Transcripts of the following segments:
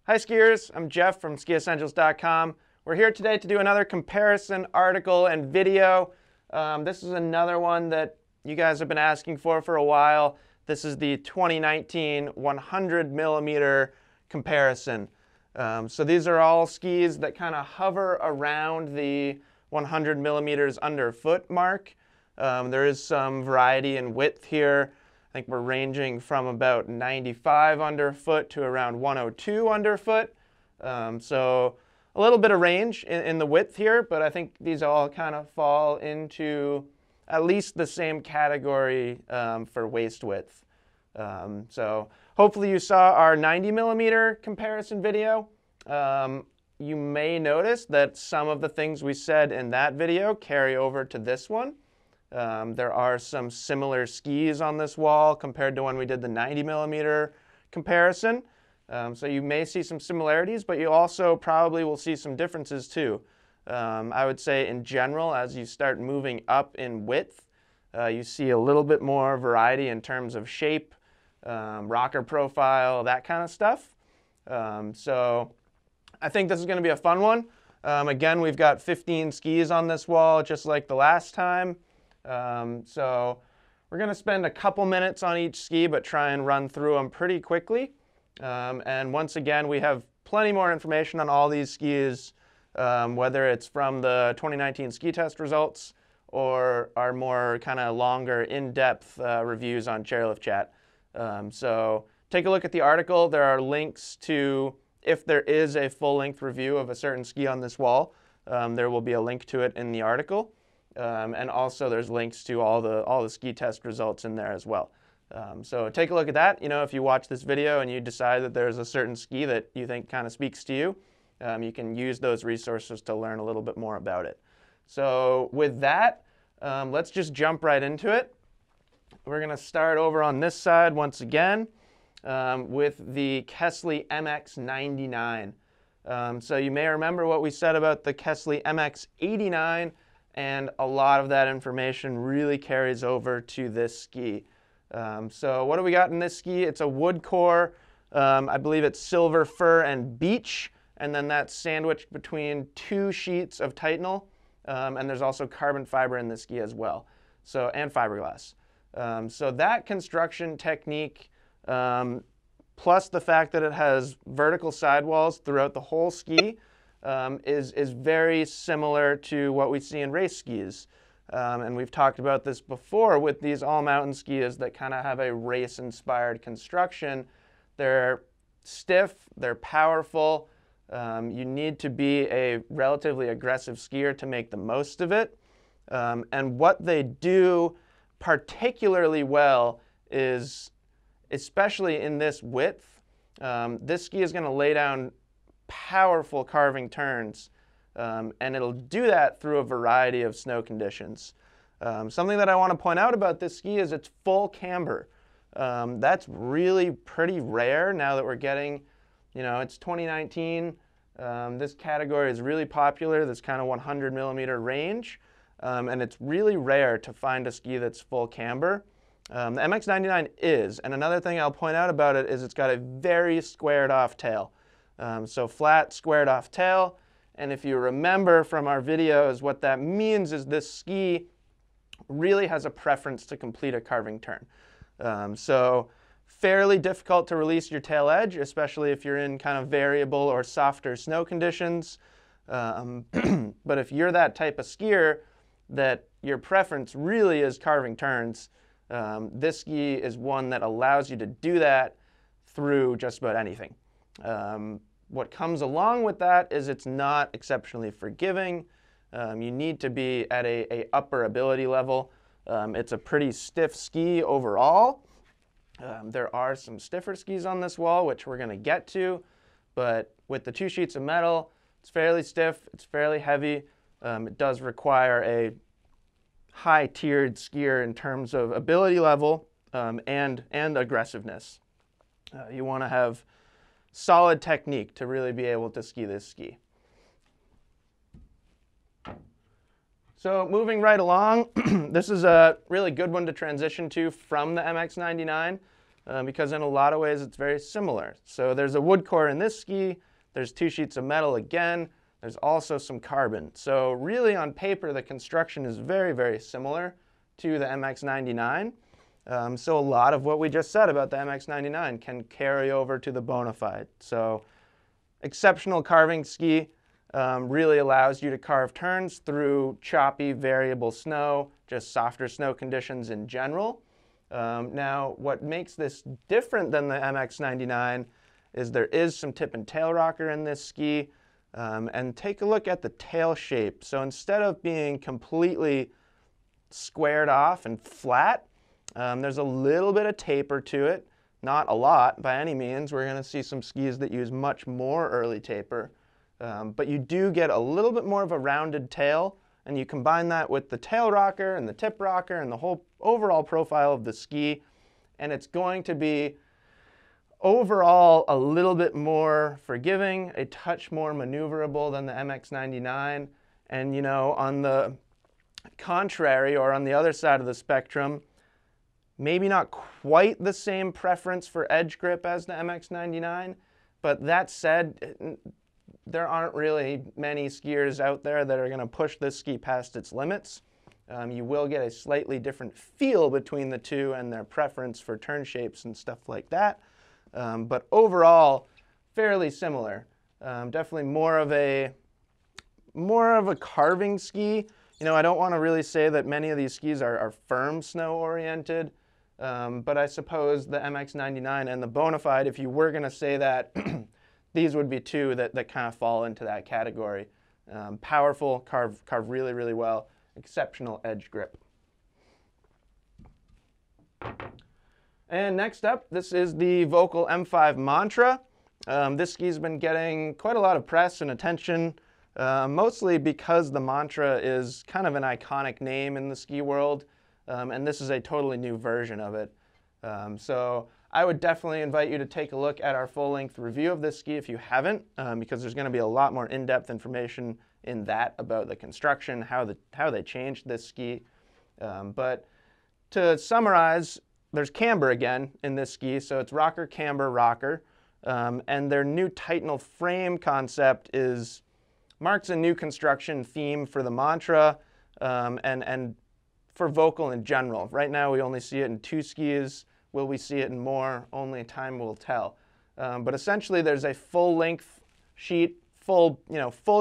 Hi skiers, I'm Jeff from Skiessentials.com. We're here today to do another comparison article and video. This is another one that you guys have been asking for a while. This is the 2019 100 millimeter comparison. So these are all skis that kind of hover around the 100 millimeters underfoot mark. There is some variety in width here. I think we're ranging from about 95 underfoot to around 102 underfoot. So a little bit of range in the width here, but I think these all kind of fall into at least the same category for waist width. So hopefully you saw our 90 millimeter comparison video. You may notice that some of the things we said in that video carry over to this one. There are some similar skis on this wall compared to when we did the 90 millimeter comparison. So you may see some similarities, but you also probably will see some differences too. I would say in general, as you start moving up in width, you see a little bit more variety in terms of shape, rocker profile, that kind of stuff. So I think this is going to be a fun one. Again, we've got 15 skis on this wall, just like the last time. So we're going to spend a couple minutes on each ski, but try and run through them pretty quickly. And once again, we have plenty more information on all these skis, whether it's from the 2019 ski test results or our more kind of longer, in-depth reviews on Chairlift Chat. So take a look at the article. There are links to, if there is a full-length review of a certain ski on this wall, there will be a link to it in the article. And also there's links to all the ski test results in there as well. So take a look at that. You know, if you watch this video and you decide that there's a certain ski that you think kind of speaks to you, you can use those resources to learn a little bit more about it. So with that, let's just jump right into it. We're going to start over on this side once again with the Kastle MX 99. So you may remember what we said about the Kastle MX 89, and a lot of that information really carries over to this ski. So what do we got in this ski? It's a wood core. I believe it's silver fir and beech, and then that's sandwiched between two sheets of Titanal, and there's also carbon fiber in this ski as well, so, and fiberglass. So that construction technique, plus the fact that it has vertical sidewalls throughout the whole ski, is very similar to what we see in race skis. And we've talked about this before with these all-mountain skis that kind of have a race-inspired construction. They're stiff, they're powerful. You need to be a relatively aggressive skier to make the most of it. And what they do particularly well is, especially in this width, this ski is going to lay down powerful carving turns, and it'll do that through a variety of snow conditions. Something that I want to point out about this ski is its full camber. That's really pretty rare now that we're getting, you know, it's 2019. This category is really popular, this kind of 100 millimeter range, and it's really rare to find a ski that's full camber. The MX99 is, and another thing I'll point out about it is it's got a very squared off tail. So flat, squared off tail, and if you remember from our videos, what that means is this ski really has a preference to complete a carving turn. So fairly difficult to release your tail edge, especially if you're in kind of variable or softer snow conditions. But if you're that type of skier that your preference really is carving turns, this ski is one that allows you to do that through just about anything. What comes along with that is it's not exceptionally forgiving. You need to be at a upper ability level. It's a pretty stiff ski overall. There are some stiffer skis on this wall, which we're going to get to, but with the two sheets of metal, it's fairly stiff, it's fairly heavy. It does require a high-tiered skier in terms of ability level and aggressiveness. You want to have solid technique to really be able to ski this ski. So moving right along, this is a really good one to transition to from the MX99. because in a lot of ways it's very similar. So there's a wood core in this ski, there's 2 sheets of metal again, there's also some carbon. So really on paper the construction is very, very similar to the MX99. So a lot of what we just said about the MX99 can carry over to the Bonafide. So exceptional carving ski, really allows you to carve turns through choppy, variable snow, just softer snow conditions in general. Now, what makes this different than the MX99 is there is some tip and tail rocker in this ski. And take a look at the tail shape. So instead of being completely squared off and flat, there's a little bit of taper to it. Not a lot by any means. We're going to see some skis that use much more early taper. But you do get a little bit more of a rounded tail, and you combine that with the tail rocker and the tip rocker and the whole overall profile of the ski, and it's going to be overall a little bit more forgiving, a touch more maneuverable than the MX99. And you know, on the contrary, or on the other side of the spectrum, maybe not quite the same preference for edge grip as the MX99, but that said, there aren't really many skiers out there that are going to push this ski past its limits. You will get a slightly different feel between the two and their preference for turn shapes and stuff like that. But overall, fairly similar. Definitely more of a carving ski. You know, I don't want to really say that many of these skis are firm snow oriented, but I suppose the MX99 and the Bonafide, if you were going to say that, these would be two that kind of fall into that category. Powerful, carve really, really well, exceptional edge grip. And next up, this is the Volkl M5 Mantra. This ski's been getting quite a lot of press and attention, mostly because the Mantra is kind of an iconic name in the ski world, and this is a totally new version of it. So I would definitely invite you to take a look at our full-length review of this ski if you haven't, because there's going to be a lot more in-depth information in that about the construction, how they changed this ski. But to summarize, there's camber again in this ski, so it's rocker, camber, rocker. And their new Titanal frame concept marks a new construction theme for the Mantra and for Volkl in general. Right now we only see it in 2 skis. Will we see it in more? Only time will tell. But essentially there's a full-length sheet, full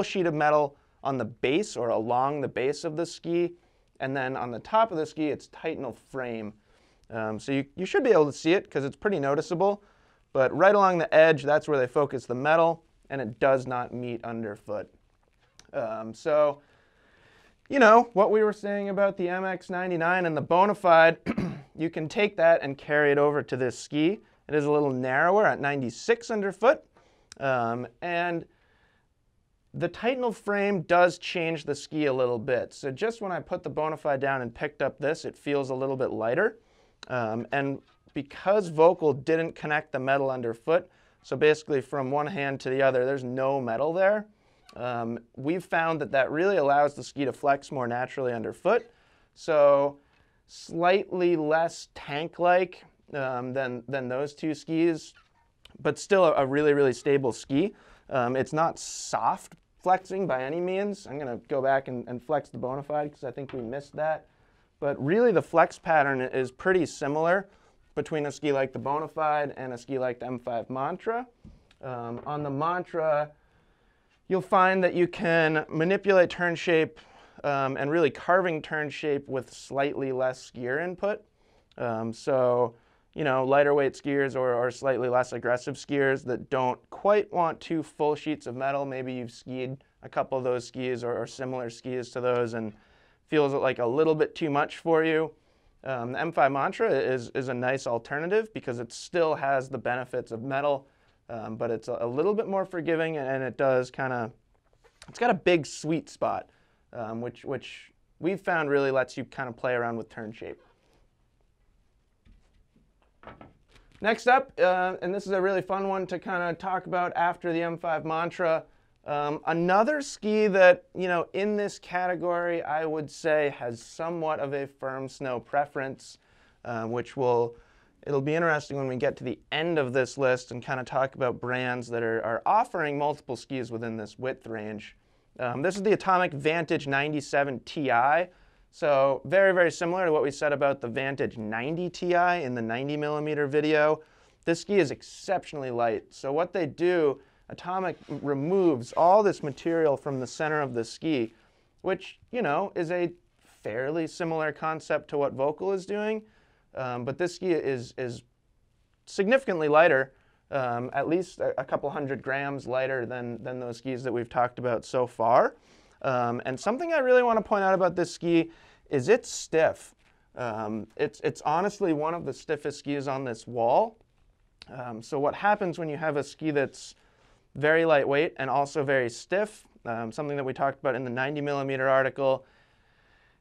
sheet of metal on the base or along the base of the ski, and then on the top of the ski it's Titanal frame. So you should be able to see it because it's pretty noticeable, but right along the edge, that's where they focus the metal, and it does not meet underfoot. So, you know, what we were saying about the MX99 and the Bonafide, you can take that and carry it over to this ski. It is a little narrower at 96 underfoot, and the Titanal frame does change the ski a little bit. So just when I put the Bonafide down and picked up this, it feels a little bit lighter. And because Volkl didn't connect the metal underfoot, so basically from one hand to the other, there's no metal there, we've found that really allows the ski to flex more naturally underfoot. So slightly less tank-like than those 2 skis, but still a really, really stable ski. It's not soft flexing by any means. I'm going to go back and flex the Bonafide because I think we missed that. But really the flex pattern is pretty similar between a ski like the Bonafide and a ski like the M5 Mantra. On the Mantra, you'll find that you can manipulate turn shape and really carving turn shape with slightly less skier input. So, you know, lighter weight skiers or slightly less aggressive skiers that don't quite want 2 full sheets of metal, maybe you've skied a couple of those skis or similar skis to those and feels like a little bit too much for you. The M5 Mantra is a nice alternative because it still has the benefits of metal, but it's a little bit more forgiving, and it does it's got a big sweet spot, which we've found really lets you kind of play around with turn shape. Next up, and this is a really fun one to kind of talk about after the M5 Mantra, another ski that, you know, in this category I would say has somewhat of a firm snow preference, which will It'll be interesting when we get to the end of this list and kind of talk about brands that are offering multiple skis within this width range. This is the Atomic Vantage 97 Ti. So very, very similar to what we said about the Vantage 90 Ti in the 90mm video. This ski is exceptionally light. So what they do, Atomic removes all this material from the center of the ski, which, you know, is a fairly similar concept to what Volkl is doing. But this ski is significantly lighter, at least a couple 100 grams lighter than those skis that we've talked about so far. And something I really want to point out about this ski is it's stiff. It's honestly one of the stiffest skis on this wall. So what happens when you have a ski that's very lightweight and also very stiff, something that we talked about in the 90mm article,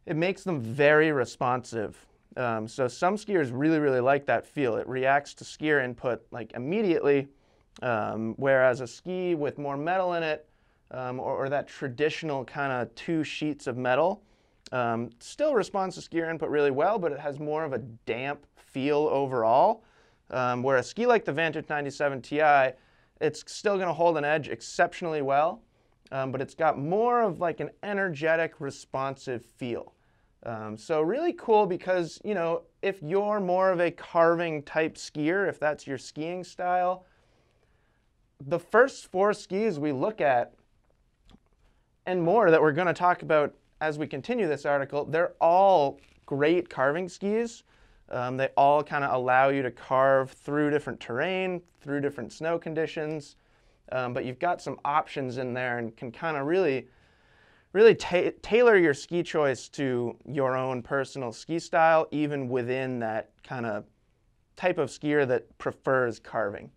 it makes them very responsive. So some skiers really, really like that feel. It reacts to skier input like immediately, whereas a ski with more metal in it, or that traditional kind of 2 sheets of metal, still responds to skier input really well, but it has more of a damp feel overall. Where a ski like the Vantage 97 Ti, it's still going to hold an edge exceptionally well, but it's got more of like an energetic, responsive feel. So really cool because, you know, if you're more of a carving type skier, if that's your skiing style, the first 4 skis we look at and more that we're going to talk about as we continue this article, they're all great carving skis. They all kind of allow you to carve through different terrain, through different snow conditions, but you've got some options in there and can kind of really tailor your ski choice to your own personal ski style, even within that kind of type of skier that prefers carving.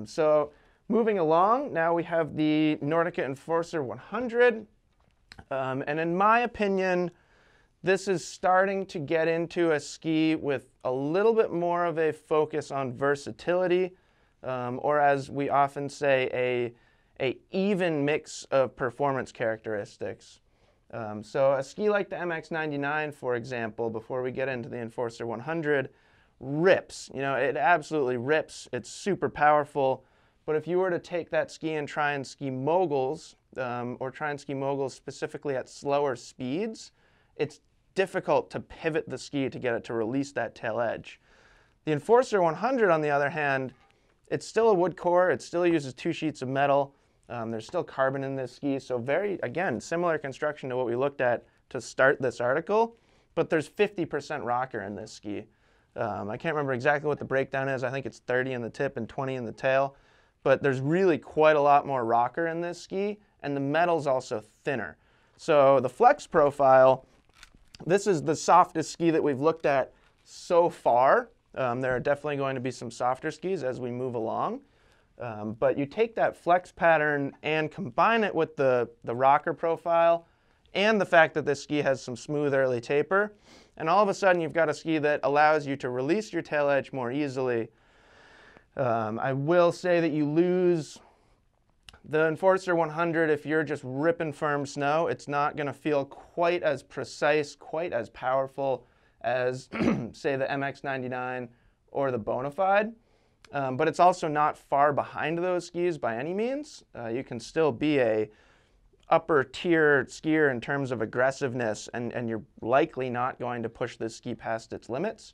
So moving along, now we have the Nordica Enforcer 100. And in my opinion, this is starting to get into a ski with a little bit more of a focus on versatility, or as we often say, a even mix of performance characteristics. So a ski like the MX99, for example, before we get into the Enforcer 100, rips. You know, it absolutely rips. It's super powerful. But if you were to take that ski and try and ski moguls, or try and ski moguls specifically at slower speeds, it's difficult to pivot the ski to get it to release that tail edge. The Enforcer 100, on the other hand, it's still a wood core. It still uses 2 sheets of metal. There's still carbon in this ski, so very, again, similar construction to what we looked at to start this article, but there's 50% rocker in this ski. I can't remember exactly what the breakdown is. I think it's 30 in the tip and 20 in the tail, but there's really quite a lot more rocker in this ski, and the metal's also thinner. So the flex profile, this is the softest ski that we've looked at so far. There are definitely going to be some softer skis as we move along. But you take that flex pattern and combine it with the rocker profile and the fact that this ski has some smooth early taper, and all of a sudden you've got a ski that allows you to release your tail edge more easily. I will say that you lose the Enforcer 100 if you're just ripping firm snow. It's not going to feel quite as precise, quite as powerful as, say, the MX99 or the Bonafide. But it's also not far behind those skis by any means. You can still be a upper tier skier in terms of aggressiveness, and you're likely not going to push this ski past its limits.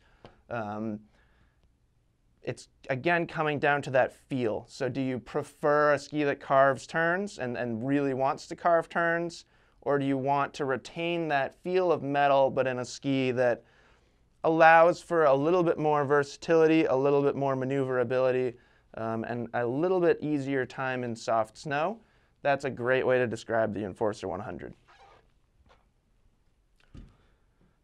It's, again, coming down to that feel. So do you prefer a ski that carves turns and really wants to carve turns, or do you want to retain that feel of metal but in a ski that allows for a little bit more versatility, a little bit more maneuverability, and a little bit easier time in soft snow? That's a great way to describe the Enforcer 100.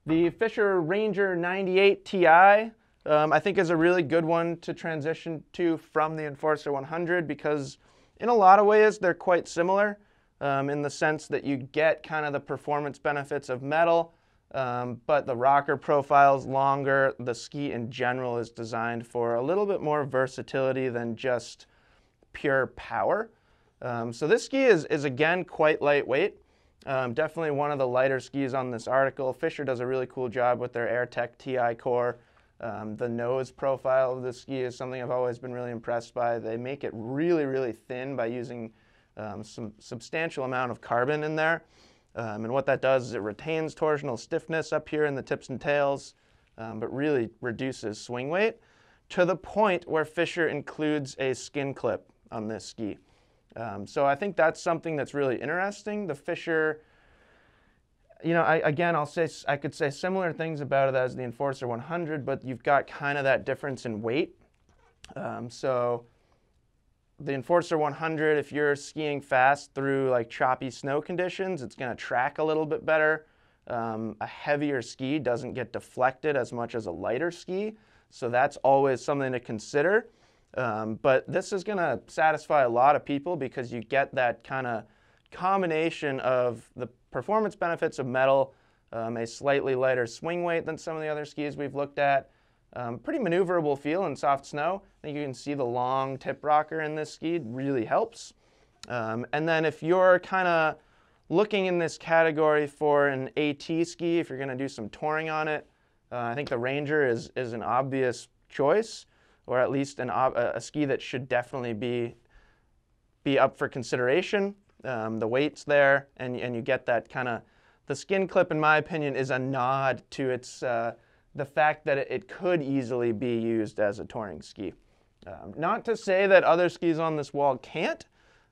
The Fischer Ranger 98 Ti, I think is a really good one to transition to from the Enforcer 100 because in a lot of ways they're quite similar in the sense that you get kind of the performance benefits of metal, but the rocker profile's longer. The ski in general is designed for a little bit more versatility than just pure power. So this ski is again quite lightweight. Definitely one of the lighter skis on this article. Fischer does a really cool job with their AirTech Ti core. The nose profile of the ski is something I've always been really impressed by. They make it really, really thin by using some substantial amount of carbon in there. And what that does is it retains torsional stiffness up here in the tips and tails, but really reduces swing weight to the point where Fischer includes a skin clip on this ski. So I think that's something that's really interesting. The Fischer, you know, I could say similar things about it as the Enforcer 100, but you've got kind of that difference in weight. So the Enforcer 100, if you're skiing fast through like choppy snow conditions, it's going to track a little bit better. A heavier ski doesn't get deflected as much as a lighter ski, so that's always something to consider. But this is going to satisfy a lot of people because you get that kind of combination of the performance benefits of metal, a slightly lighter swing weight than some of the other skis we've looked at, pretty maneuverable feel in soft snow. I think you can see the long tip rocker in this ski really helps. And then if you're kind of looking in this category for an AT ski, if you're going to do some touring on it, I think the Ranger is an obvious choice, or at least a ski that should definitely be up for consideration. The weight's there, and you get that kind of, the skin clip, in my opinion, is a nod to its the fact that it could easily be used as a touring ski. Not to say that other skis on this wall can't,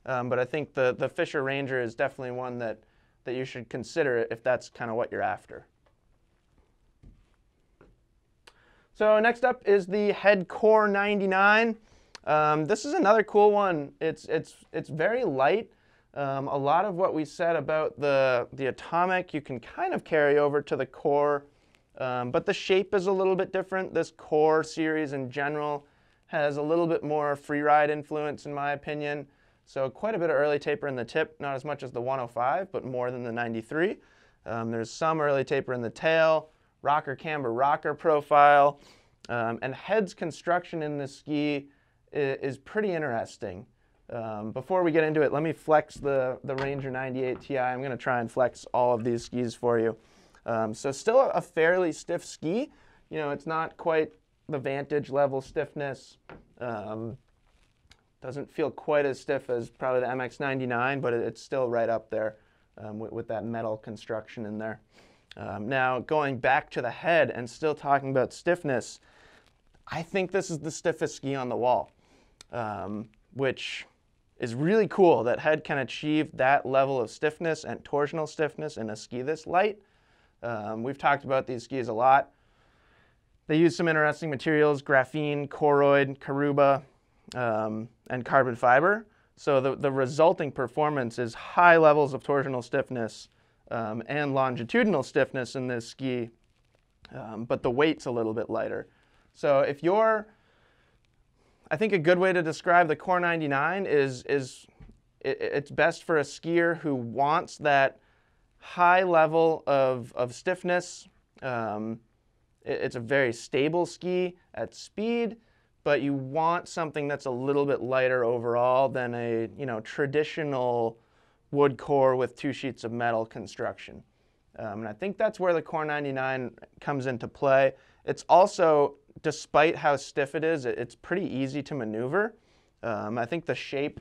but I think the Fischer Ranger is definitely one that you should consider if that's kind of what you're after. So next up is the Head Core 99. This is another cool one. It's very light. A lot of what we said about the Atomic you can kind of carry over to the Core, but the shape is a little bit different. This Core series in general has a little bit more freeride influence in my opinion. So quite a bit of early taper in the tip, not as much as the 105, but more than the 93. There's some early taper in the tail, rocker camber rocker profile, and Head's construction in this ski is pretty interesting. Before we get into it, let me flex the Ranger 98 Ti. I'm going to try and flex all of these skis for you. So still a fairly stiff ski. You know, it's not quite the Vantage level stiffness. Doesn't feel quite as stiff as probably the MX99, but it's still right up there with that metal construction in there. Now, going back to the Head and still talking about stiffness, I think this is the stiffest ski on the wall, which is really cool that Head can achieve that level of stiffness and torsional stiffness in a ski this light. We've talked about these skis a lot. They use some interesting materials: graphene, choroid, caruba, and carbon fiber. So the resulting performance is high levels of torsional stiffness and longitudinal stiffness in this ski, but the weight's a little bit lighter. So if you're, I think a good way to describe the Core 99 is it's best for a skier who wants that high level of stiffness. It's a very stable ski at speed, but you want something that's a little bit lighter overall than a traditional wood core with 2 sheets of metal construction. And I think that's where the Core 99 comes into play. It's also, despite how stiff it is, it's pretty easy to maneuver. I think the shape,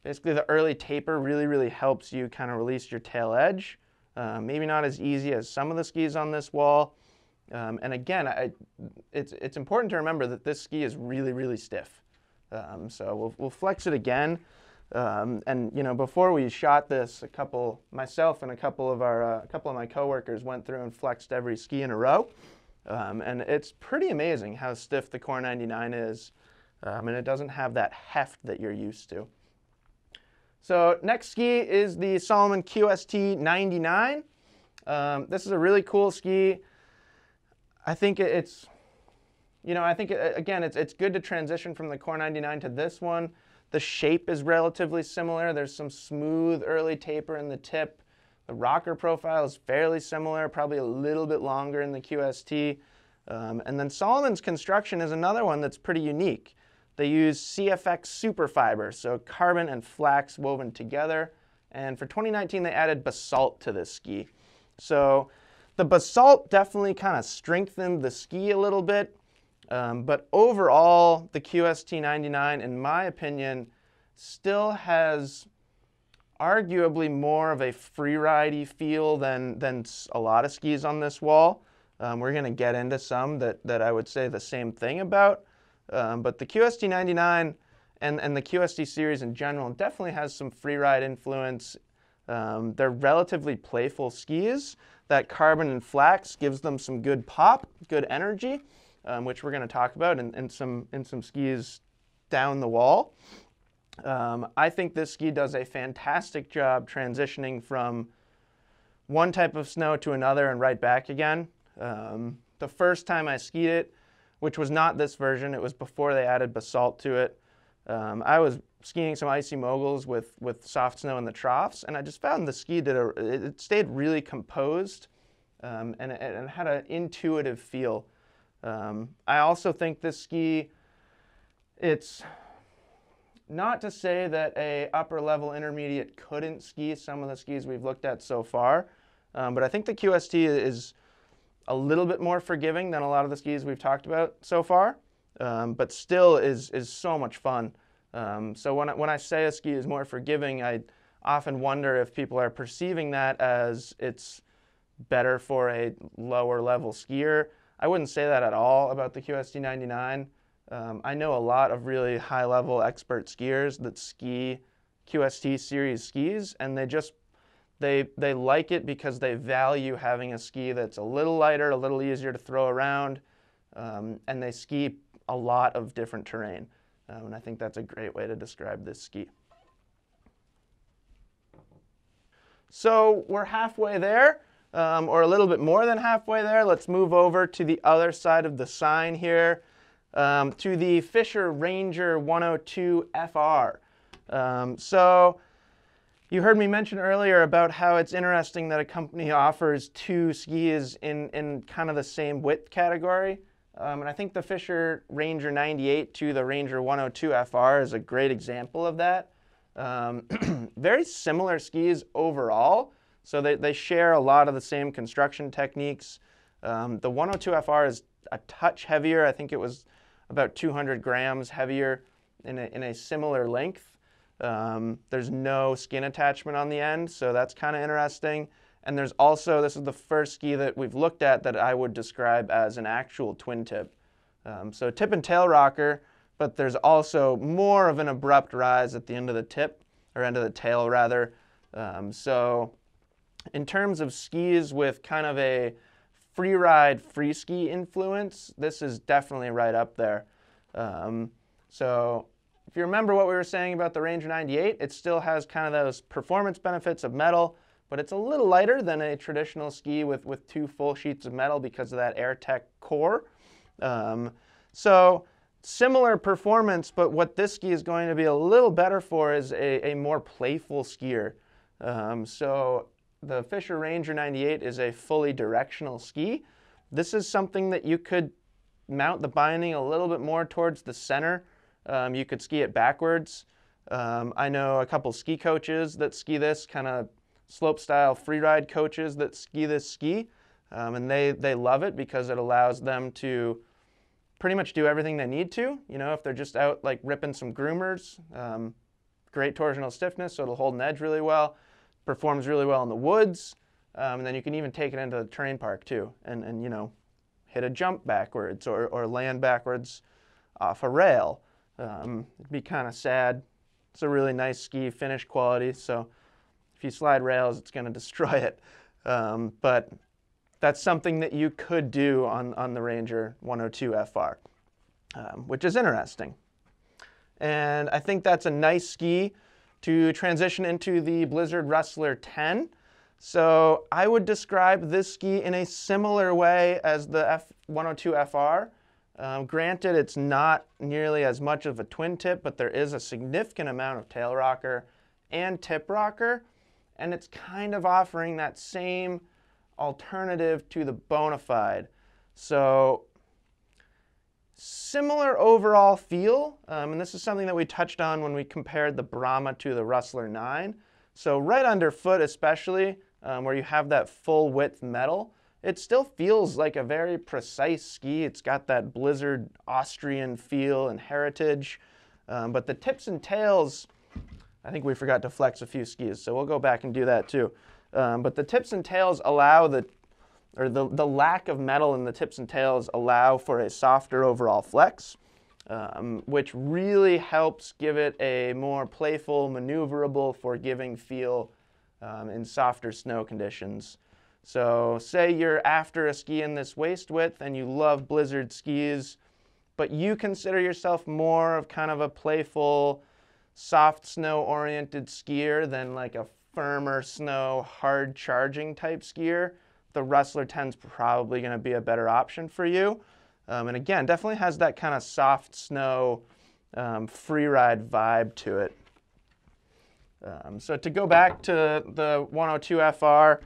basically the early taper, really helps you kind of release your tail edge. Maybe not as easy as some of the skis on this wall. And again, it's important to remember that this ski is really stiff. So we'll flex it again. And before we shot this, myself and a couple of my coworkers went through and flexed every ski in a row. And it's pretty amazing how stiff the Core 99 is, and it doesn't have that heft that you're used to. So next ski is the Salomon QST 99. This is a really cool ski. I think it's good to transition from the Core 99 to this one. The shape is relatively similar. There's some smooth early taper in the tip. The rocker profile is fairly similar, probably a little bit longer in the QST. And then Salomon's construction is another one that's pretty unique. They use CFX superfiber, so carbon and flax woven together. And for 2019, they added basalt to this ski. So the basalt definitely kind of strengthened the ski a little bit. But overall, the QST 99, in my opinion, still has arguably more of a free-ridey feel than a lot of skis on this wall. We're going to get into some that I would say the same thing about. But the QST 99 and the QST series in general definitely has some free-ride influence. They're relatively playful skis. That carbon and flax gives them some good pop, good energy, which we're going to talk about in some skis down the wall. I think this ski does a fantastic job transitioning from one type of snow to another and right back again. The first time I skied it, which was not this version, it was before they added basalt to it. I was skiing some icy moguls with soft snow in the troughs, and I just found the ski it stayed really composed, and it had an intuitive feel. I also think this ski, it's not to say that a upper level intermediate couldn't ski some of the skis we've looked at so far, but I think the QST is a little bit more forgiving than a lot of the skis we've talked about so far, but still is so much fun. So when I say a ski is more forgiving, I often wonder if people are perceiving that as it's better for a lower level skier. I wouldn't say that at all about the QST 99. I know a lot of really high level expert skiers that ski QST series skis, and they like it because they value having a ski that's a little lighter, a little easier to throw around, and they ski a lot of different terrain. And I think that's a great way to describe this ski. So we're halfway there, or a little bit more than halfway there. Let's move over to the other side of the sign here, to the Fischer Ranger 102 FR. So you heard me mention earlier about how it's interesting that a company offers two skis in kind of the same width category. And I think the Fischer Ranger 98 to the Ranger 102 FR is a great example of that. Very similar skis overall, so they share a lot of the same construction techniques. The 102 FR is a touch heavier. I think it was about 200 grams heavier in a similar length. There's no skin attachment on the end, so that's kind of interesting. And there's also, this is the first ski that we've looked at that I would describe as an actual twin tip. So tip and tail rocker, but there's also more of an abrupt rise at the end of the tip, or end of the tail rather. So in terms of skis with kind of a free ride, free ski influence, this is definitely right up there. So if you remember what we were saying about the Ranger 98, it still has kind of those performance benefits of metal, but it's a little lighter than a traditional ski with two full sheets of metal because of that AirTech core. So similar performance, but what this ski is going to be a little better for is a more playful skier. So the Fischer Ranger 98 is a fully directional ski. This is something that you could mount the binding a little bit more towards the center. You could ski it backwards. I know a couple ski coaches that ski this, kind of slope style freeride coaches that ski this ski, and they love it because it allows them to pretty much do everything they need to. You know, if they're just out like ripping some groomers, great torsional stiffness, so it'll hold an edge really well, performs really well in the woods, and then you can even take it into the terrain park too, and you know, hit a jump backwards or land backwards off a rail. It'd be kind of sad. It's a really nice ski, finish quality, so if you slide rails, it's going to destroy it. But that's something that you could do on the Ranger 102 FR, which is interesting. And I think that's a nice ski to transition into the Blizzard Rustler 10. So I would describe this ski in a similar way as the 102 FR. Granted, it's not nearly as much of a twin tip, but there is a significant amount of tail rocker and tip rocker, and it's kind of offering that same alternative to the Bonafide. So similar overall feel, and this is something that we touched on when we compared the Brahma to the Rustler 9. So right underfoot especially, where you have that full width metal, it still feels like a very precise ski. It's got that Blizzard Austrian feel and heritage, but the tips and tails, I think we forgot to flex a few skis, so we'll go back and do that too. But the tips and tails allow the lack of metal in the tips and tails allow for a softer overall flex, which really helps give it a more playful, maneuverable, forgiving feel in softer snow conditions. So say you're after a ski in this waist width and you love Blizzard skis, but you consider yourself more of kind of a playful, soft snow-oriented skier than like a firmer snow, hard charging type skier, the Rustler 10's probably going to be a better option for you. And again, definitely has that kind of soft snow, free ride vibe to it. So to go back to the 102 FR,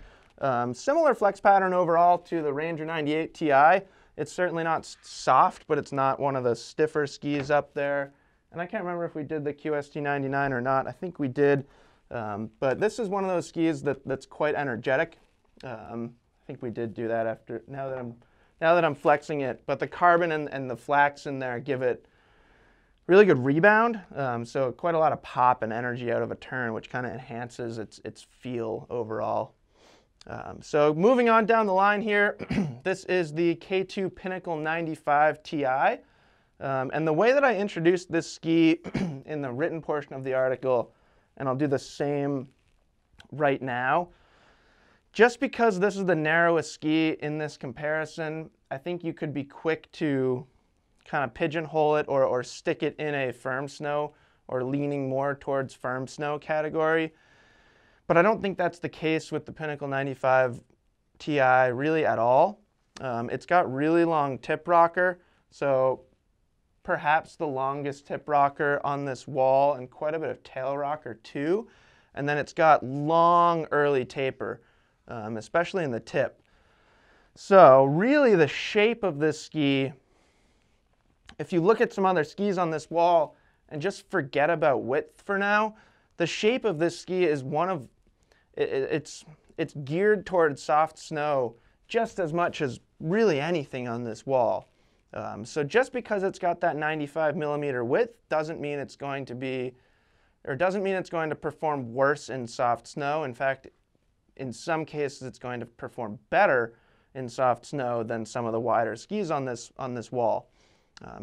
similar flex pattern overall to the Ranger 98 Ti. It's certainly not soft, but it's not one of the stiffer skis up there. And I can't remember if we did the QST 99 or not. I think we did. But this is one of those skis that's quite energetic. I think we did do that after, now that I'm flexing it. But the carbon and the flax in there give it really good rebound. So quite a lot of pop and energy out of a turn, which kind of enhances its feel overall. So moving on down the line here, this is the K2 Pinnacle 95 Ti. And the way that I introduced this ski in the written portion of the article, and I'll do the same right now, just because this is the narrowest ski in this comparison, I think you could be quick to kind of pigeonhole it or stick it in a firm snow or leaning more towards firm snow category. But I don't think that's the case with the Pinnacle 95 Ti really at all. It's got really long tip rocker, so perhaps the longest tip rocker on this wall and quite a bit of tail rocker too. And then it's got long early taper, especially in the tip. So really the shape of this ski, if you look at some other skis on this wall and just forget about width for now, the shape of this ski is it's geared towards soft snow just as much as really anything on this wall. So just because it's got that 95 millimeter width doesn't mean it's going to perform worse in soft snow. In fact, in some cases it's going to perform better in soft snow than some of the wider skis on this wall.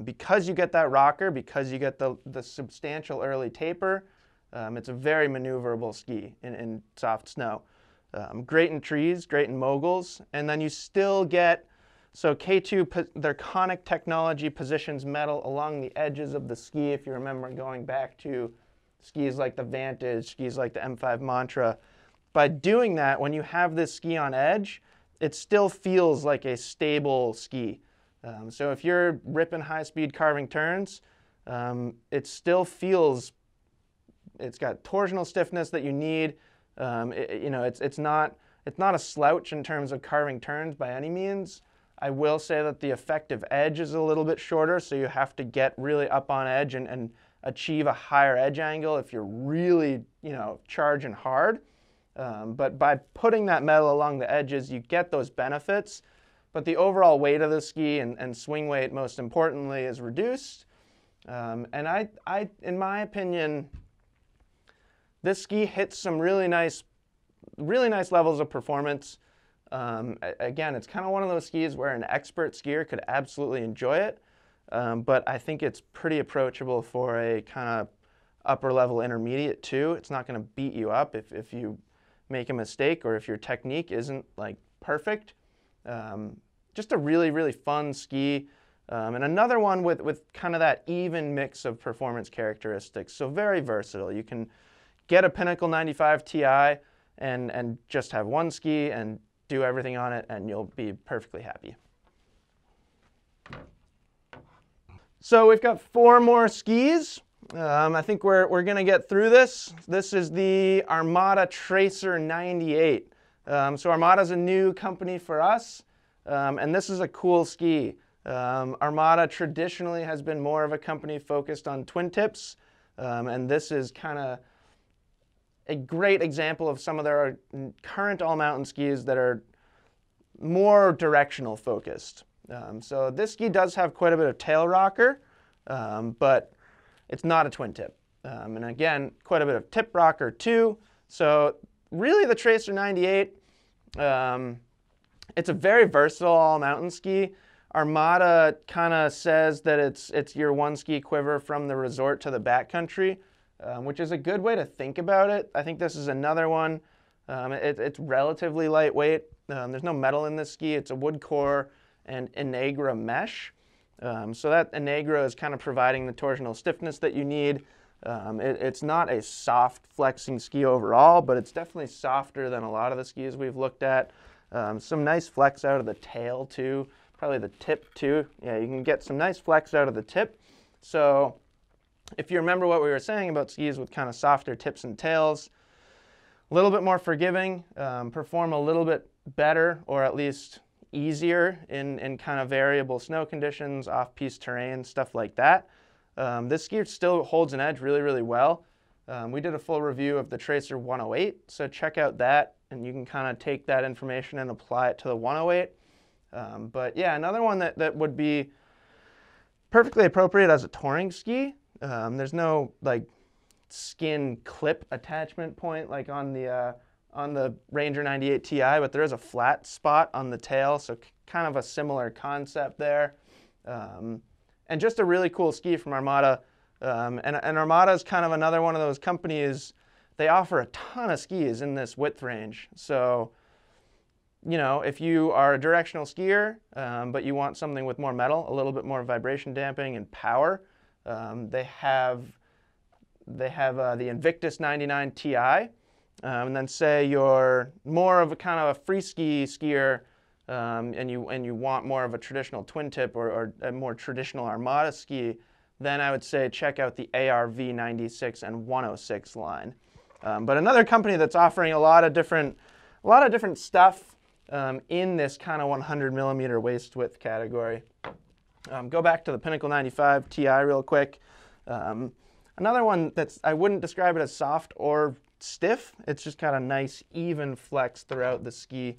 Because you get that rocker, because you get the substantial early taper, it's a very maneuverable ski in soft snow. Great in trees, great in moguls, and then you still get, so K2, their conic technology positions metal along the edges of the ski. If you remember going back to skis like the Vantage, skis like the M5 Mantra, by doing that, when you have this ski on edge, it still feels like a stable ski. So if you're ripping high-speed carving turns, it still feels, it's got torsional stiffness that you need. It's not a slouch in terms of carving turns by any means. I will say that the effective edge is a little bit shorter, so you have to get really up on edge and achieve a higher edge angle if you're really, charging hard. But by putting that metal along the edges, you get those benefits. But the overall weight of the ski and swing weight, most importantly, is reduced. And in my opinion, this ski hits some really nice levels of performance. Again, it's kind of one of those skis where an expert skier could absolutely enjoy it. But I think it's pretty approachable for a kind of upper level intermediate too. It's not going to beat you up if you make a mistake or if your technique isn't like perfect. Just a really, really fun ski. And another one with kind of that even mix of performance characteristics. So very versatile. You can get a Pinnacle 95 Ti and just have one ski and do everything on it and you'll be perfectly happy. So we've got 4 more skis. I think we're going to get through this. This is the Armada Tracer 98. So Armada's a new company for us, and this is a cool ski. Armada traditionally has been more of a company focused on twin tips, and this is kind of a great example of some of their current all-mountain skis that are more directional focused. So this ski does have quite a bit of tail rocker, but it's not a twin tip. And again, quite a bit of tip rocker too. So really the Tracer 98, it's a very versatile all-mountain ski. Armada kind of says that it's your one ski quiver from the resort to the backcountry, which is a good way to think about it. I think this is another one. It's relatively lightweight. There's no metal in this ski. It's a wood core and Enagra mesh. So that Enagra is kind of providing the torsional stiffness that you need. It's not a soft flexing ski overall, but it's definitely softer than a lot of the skis we've looked at. Some nice flex out of the tail too, probably the tip too. Yeah, you can get some nice flex out of the tip. So if you remember what we were saying about skis with kind of softer tips and tails, a little bit more forgiving, perform a little bit better or at least easier in kind of variable snow conditions, off-piste terrain, stuff like that. This ski still holds an edge really, really well. We did a full review of the Tracer 108, so check out that, and you can kind of take that information and apply it to the 108. But yeah, another one that would be perfectly appropriate as a touring ski. There's no like skin clip attachment point like on the Ranger 98 Ti, but there is a flat spot on the tail, so kind of a similar concept there. And just a really cool ski from Armada. And Armada is kind of another one of those companies, they offer a ton of skis in this width range. So, you know, if you are a directional skier, but you want something with more metal, a little bit more vibration damping and power, they have the Invictus 99 Ti. And then say you're more of a kind of a free ski skier, and you want more of a traditional twin tip or a more traditional Armada ski, then I would say check out the ARV 96 and 106 line. But another company that's offering a lot of different stuff in this kind of 100 millimeter waist width category. Go back to the Pinnacle 95 Ti real quick. Another one I wouldn't describe it as soft or stiff. It's just got a nice even flex throughout the ski.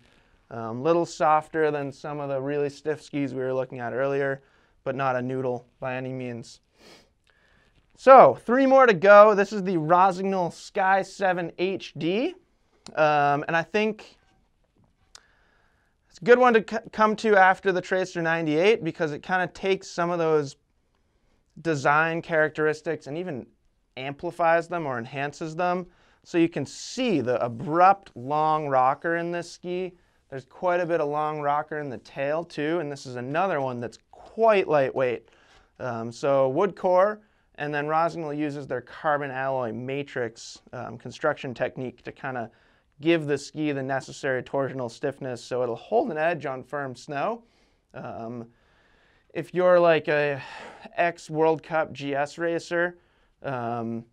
Little softer than some of the really stiff skis we were looking at earlier, but not a noodle by any means. So 3 more to go. This is the Rossignol Sky 7 HD. And I think it's a good one to come to after the Tracer 98 because it kind of takes some of those design characteristics and even amplifies them or enhances them. So you can see the abrupt long rocker in this ski. There's quite a bit of long rocker in the tail too, and this is another one that's quite lightweight. So wood core, and then Rossignol uses their carbon alloy matrix construction technique to kind of give the ski the necessary torsional stiffness so it'll hold an edge on firm snow. If you're like a ex-World Cup GS racer, and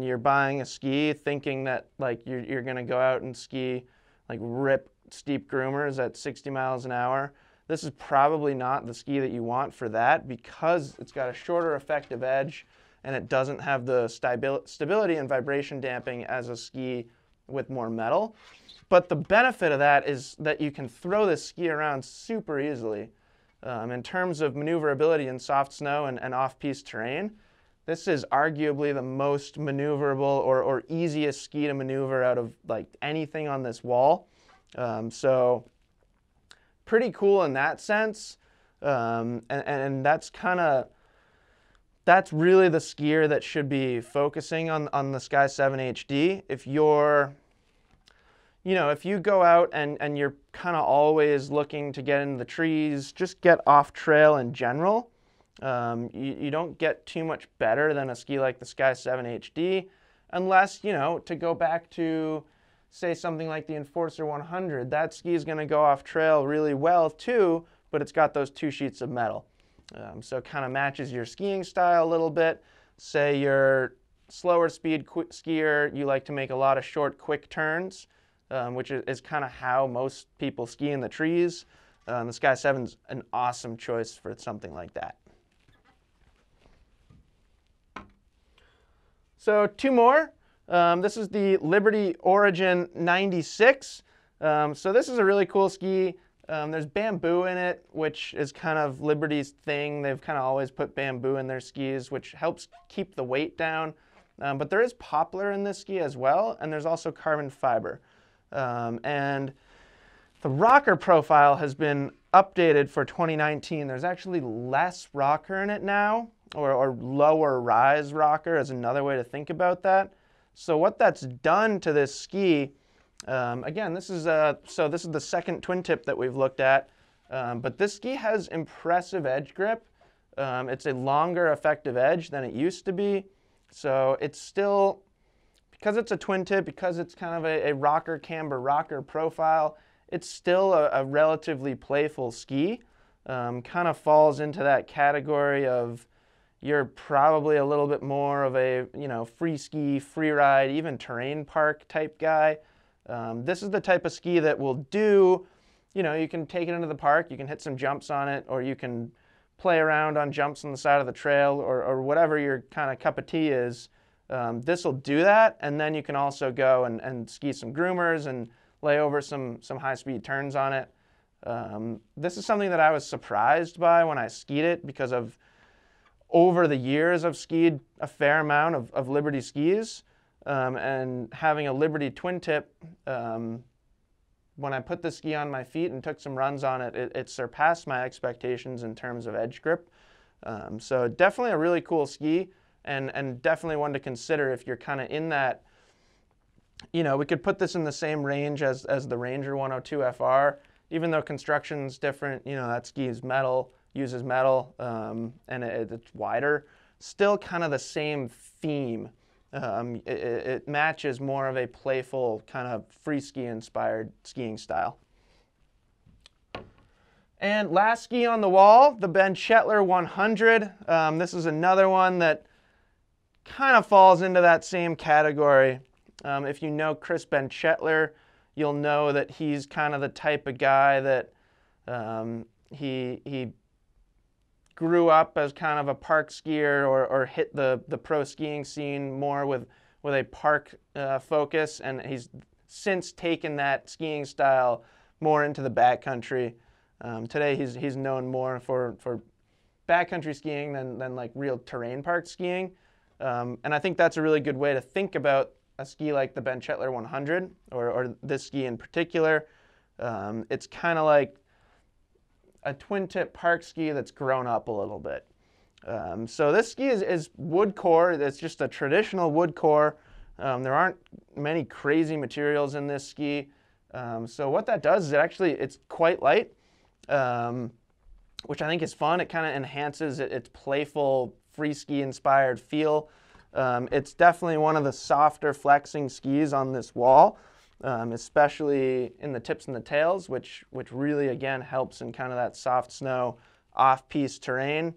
you're buying a ski thinking that like you're going to go out and ski, like rip steep groomers at 60 miles an hour, this is probably not the ski that you want for that because it's got a shorter effective edge and it doesn't have the stability and vibration damping as a ski with more metal. But the benefit of that is that you can throw this ski around super easily. In terms of maneuverability in soft snow and off-piste terrain, this is arguably the most maneuverable or easiest ski to maneuver out of like anything on this wall. So pretty cool in that sense. And that's really the skier that should be focusing on the Sky 7 HD. If you're, you know, if you go out and you're kind of always looking to get into the trees, just get off trail in general. You don't get too much better than a ski like the Sky 7 HD unless, you know, to go back to, say, something like the Enforcer 100, that ski is going to go off trail really well too, but it's got those 2 sheets of metal. So it kind of matches your skiing style a little bit. Say you're slower speed skier, you like to make a lot of short, quick turns, which is kind of how most people ski in the trees. The Sky 7's an awesome choice for something like that. So 2 more. This is the Liberty Origin 96. So this is a really cool ski. There's bamboo in it, which is kind of Liberty's thing. They've kind of always put bamboo in their skis, which helps keep the weight down. But there is poplar in this ski as well, and there's also carbon fiber. And the rocker profile has been updated for 2019. There's actually less rocker in it now, or lower rise rocker is another way to think about that. So what that's done to this ski, again, this is the second twin tip that we've looked at, but this ski has impressive edge grip. It's a longer effective edge than it used to be. So it's still, because it's a twin tip, because it's kind of a rocker camber rocker profile, it's still a relatively playful ski. Kind of falls into that category of you're probably a little bit more of a, you know, free ski, free ride, even terrain park type guy. This is the type of ski that will do, you know, you can take it into the park, you can hit some jumps on it, or you can play around on jumps on the side of the trail, or whatever your kind of cup of tea is. This will do that, and then you can also go and ski some groomers and lay over some high-speed turns on it. This is something that I was surprised by when I skied it, because of over the years I've skied a fair amount of Liberty skis, and having a Liberty twin tip, when I put the ski on my feet and took some runs on it, it surpassed my expectations in terms of edge grip. So definitely a really cool ski, and definitely one to consider if you're kind of in that, you know, we could put this in the same range as the Ranger 102 FR, even though construction's different, you know, that ski is metal, uses metal, and it's wider. Still kind of the same theme. It matches more of a playful kind of free ski inspired skiing style. And last ski on the wall, the Chetler 100. This is another one that kind of falls into that same category. If you know Chris Chetler, you'll know that he's kind of the type of guy that he grew up as kind of a park skier, or hit the pro skiing scene more with a park focus, and he's since taken that skiing style more into the backcountry. Today he's known more for backcountry skiing than like real terrain park skiing, and I think that's a really good way to think about a ski like the Chetler 100, or this ski in particular. It's kind of like a twin tip park ski that's grown up a little bit. So this ski is wood core. It's just a traditional wood core. There aren't many crazy materials in this ski. So what that does is it's quite light, which I think is fun. It kind of enhances its playful free ski inspired feel. It's definitely one of the softer flexing skis on this wall. Especially in the tips and the tails, which really, again, helps in kind of that soft snow off-piste terrain.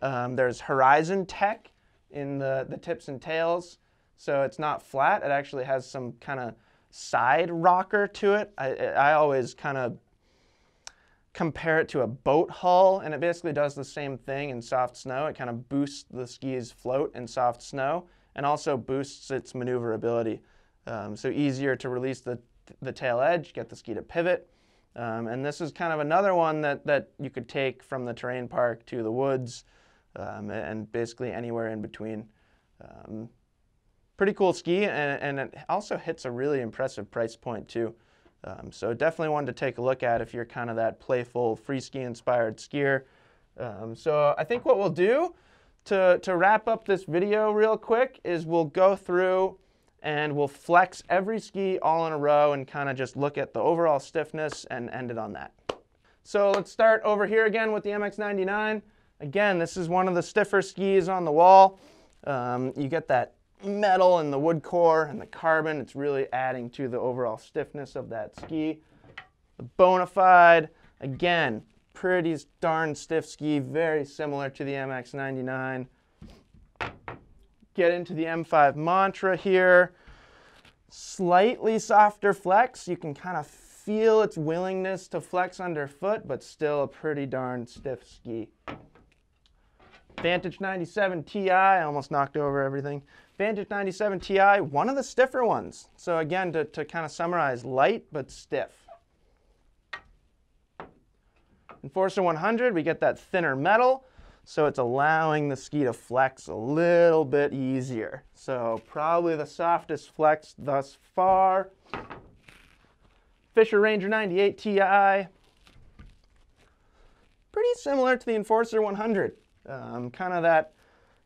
There's Horizon Tech in the tips and tails, so it's not flat. It actually has some kind of side rocker to it. I always kind of compare it to a boat hull, and it basically does the same thing in soft snow. It kind of boosts the ski's float in soft snow, and also boosts its maneuverability. So easier to release the tail edge, get the ski to pivot. And this is kind of another one that you could take from the terrain park to the woods, and basically anywhere in between. Pretty cool ski, and it also hits a really impressive price point too. So definitely one to take a look at if you're kind of that playful free ski inspired skier. So I think what we'll do to wrap up this video real quick is we'll go through and we'll flex every ski all in a row and kind of just look at the overall stiffness and end it on that. So let's start over here again with the MX99. Again, this is one of the stiffer skis on the wall. You get that metal and the wood core and the carbon. It's really adding to the overall stiffness of that ski. The Bonafide, again, pretty darn stiff ski, very similar to the MX99. Get into the M5 Mantra here. Slightly softer flex. You can kind of feel its willingness to flex underfoot, but still a pretty darn stiff ski. Vantage 97 Ti, I almost knocked over everything. Vantage 97 Ti, one of the stiffer ones. So again, to kind of summarize, light but stiff. Enforcer 100, we get that thinner metal, so it's allowing the ski to flex a little bit easier. So probably the softest flex thus far. Fischer Ranger 98 Ti. Pretty similar to the Enforcer 100. Kind of that,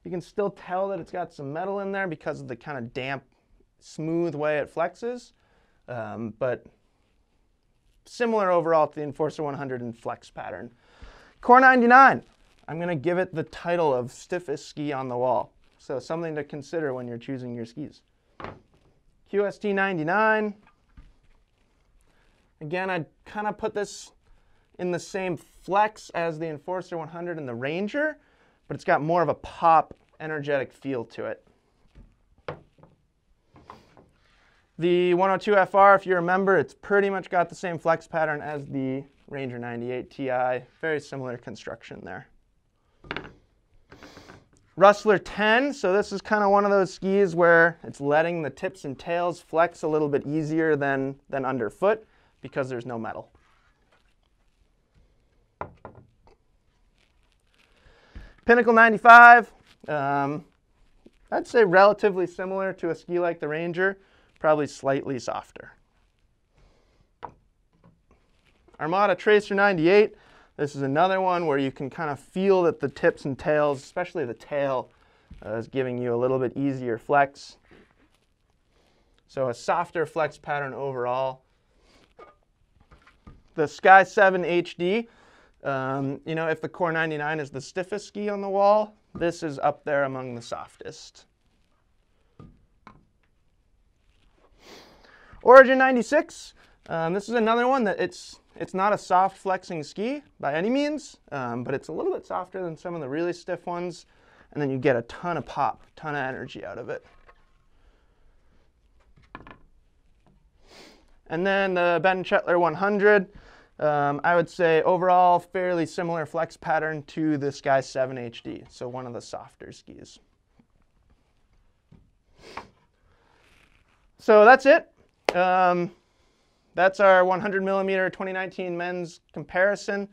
you can still tell that it's got some metal in there because of the kind of damp, smooth way it flexes. But similar overall to the Enforcer 100 in flex pattern. Core 99, I'm going to give it the title of stiffest ski on the wall. So something to consider when you're choosing your skis. QST 99. Again, I'd kind of put this in the same flex as the Enforcer 100 and the Ranger, but it's got more of a pop, energetic feel to it. The 102 FR, if you remember, it's pretty much got the same flex pattern as the Ranger 98 Ti. Very similar construction there. Rustler 10, so this is kind of one of those skis where it's letting the tips and tails flex a little bit easier than underfoot because there's no metal. Pinnacle 95, I'd say relatively similar to a ski like the Ranger, probably slightly softer. Armada Tracer 98, this is another one where you can kind of feel that the tips and tails, especially the tail, is giving you a little bit easier flex. So a softer flex pattern overall. The Sky 7 HD, you know, if the Core 99 is the stiffest ski on the wall, this is up there among the softest. Origin 96, this is another one that it's not a soft flexing ski by any means, but it's a little bit softer than some of the really stiff ones, and then you get a ton of pop, ton of energy out of it. And then the Chetler 100, I would say overall fairly similar flex pattern to the Sky 7 HD, so one of the softer skis. So that's it. That's our 100 millimeter 2019 men's comparison.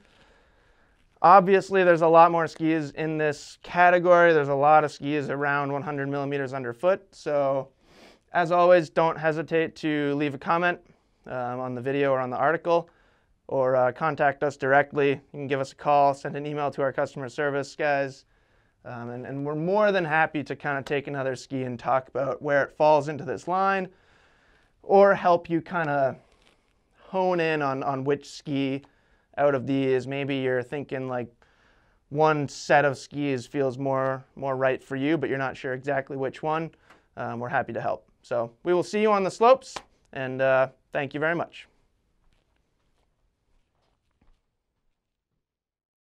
Obviously, there's a lot more skis in this category. There's a lot of skis around 100 millimeters underfoot. So as always, don't hesitate to leave a comment on the video or on the article, or contact us directly. You can give us a call, send an email to our customer service guys, and we're more than happy to kind of take another ski and talk about where it falls into this line, or help you kind of hone in on which ski out of these. Maybe you're thinking like one set of skis feels more right for you, but you're not sure exactly which one. We're happy to help. So we will see you on the slopes, and thank you very much.